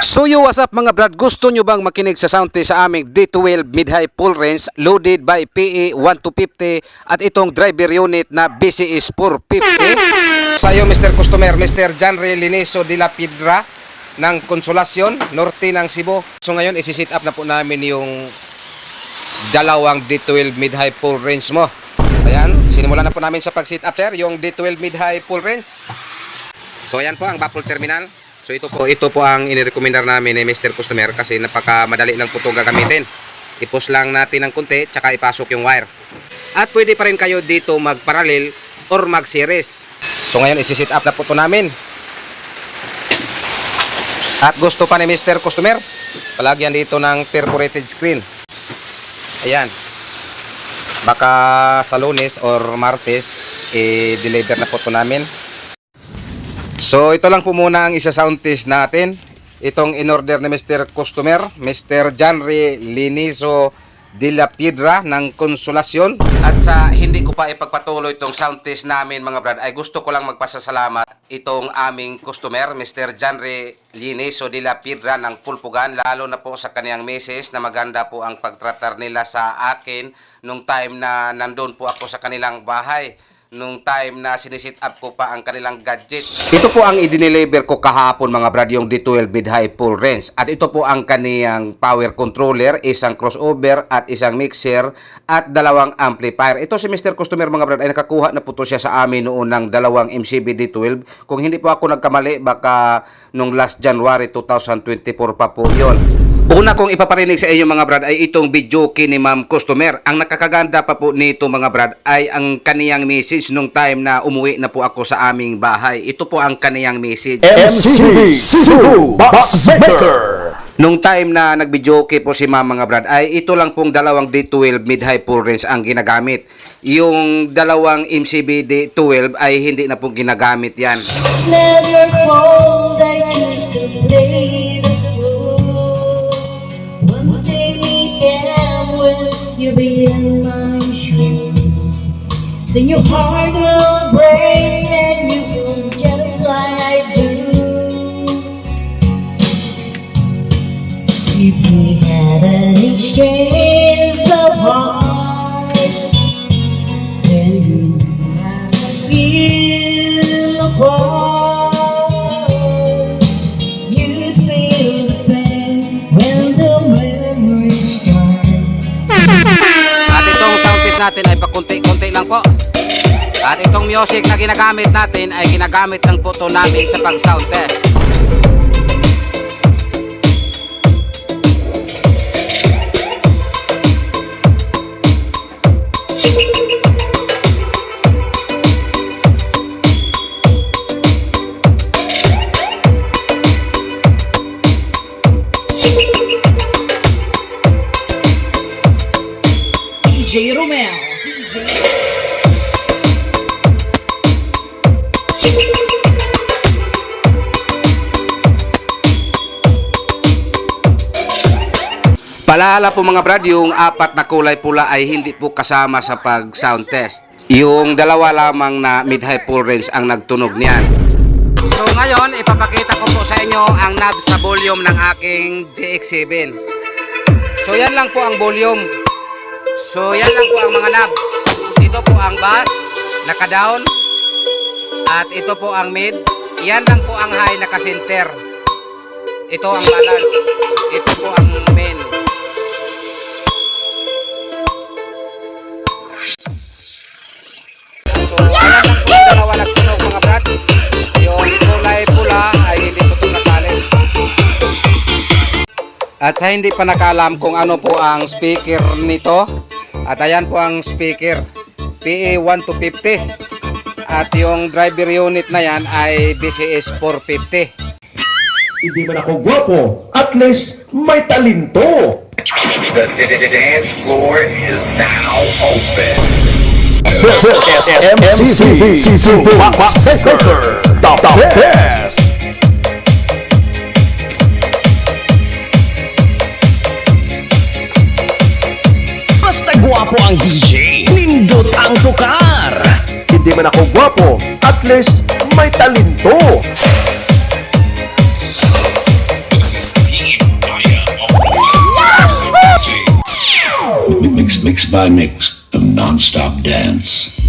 So yo, what's up mga brad? Gusto nyo bang makinig sa sound test sa aming D12 mid-high full range loaded by PE 1250 at itong driver unit na BCS 450? Sa iyo Mr. Customer, Mr. Janre Lineso de la Piedra ng Consolacion, norte ng Cebu. So ngayon isi-set up na po namin yung dalawang D12 mid-high full range mo. Ayan, sinimulan na po namin sa pag-set up sir, yung D12 mid-high full range. So ayan po ang baffle terminal. So ito po ang inirekomendar namin ni Mr. Customer kasi napakamadali lang po itong gagamitin. I-push lang natin ng konti tsaka ipasok yung wire. At pwede pa rin kayo dito mag-parallel or mag-series. So ngayon isi-set up na po ito namin. At gusto pa ni Mr. Customer, palagyan dito ng perforated screen. Ayan. Baka sa Lunes or Martes i-deliver na po ito namin. So ito lang po muna ang isa-sound test natin. Itong in-order ni Mr. Customer, Mr. Janre Liniso de la Piedra ng Consolacion. At sa hindi ko pa ipagpatuloy itong sound test namin mga brad, ay gusto ko lang magpasasalamat itong aming customer, Mr. Janre Liniso de la Piedra ng Pulpugan. Lalo na po sa kaniyang message na maganda po ang pagtratar nila sa akin nung time na nandun po ako sa kanilang bahay. Nung time na sinisit up ko pa ang kanilang gadget. Ito po ang i-deliver ko kahapon mga brad, yung D12 mid-high full range. At ito po ang kaniyang power controller, isang crossover at isang mixer at dalawang amplifier. Ito si Mr. Customer mga brad ay nakakuha na po to siya sa amin noon ng dalawang MCB D12. Kung hindi po ako nagkamali, baka nung last January 2024 pa po yon. Una kong ipaparinig sa inyo mga brad ay itong video ni Ma'am Customer. Ang nakakaganda pa po nito mga brad ay ang kaniyang message nung time na umuwi na po ako sa aming bahay. Ito po ang kaniyang message. MCB Cebu Box Maker. Nung time na nag-videoke po si Ma'am mga brad ay ito lang pong dalawang D12 mid-high full range ang ginagamit. Yung dalawang MCB D12 ay hindi na po ginagamit yan. Never fold, I used to play the one day we can when you be in my shoes. Then your heart will break and you forget us like I do. If we had an exchange of hearts, then you have to feel apart. You'd feel the pain when the memories start. At itong sound test natin ay pakunti-kunti lang po. At itong music na ginagamit natin ay ginagamit ng puto namin sa pag-sound test. DJ Romel. Paalala po mga brad, yung apat na kulay pula ay hindi po kasama sa pag-sound test. Yung dalawa lamang na mid-high full range ang nagtunog niyan. So ngayon, ipapakita ko po sa inyo ang knob sa volume ng aking GX7. So yan lang po ang volume. So yan lang po ang mga knob. Ito po ang bass, naka-down. At ito po ang mid. Yan lang po ang high, naka-center. Ito ang balance. Ito po ang main. So ayan lang po ang dalawa nagtunog mga brad. Yung kulay pula ay hindi po ito nasalin. At sa hindi pa nakaalam kung ano po ang speaker nito, at ayan po ang speaker PE 1250. At yung driver unit na yan ay BCS 450. Hindi man ako gwapo, at least may talento. The dance floor is now open. This is MCB Cebu Box Maker, the best. Basta gwapo ang DJ, nindot ang tukar. Hindi man ako gwapo, at least may talento. This is Mix by mix of non-stop dance.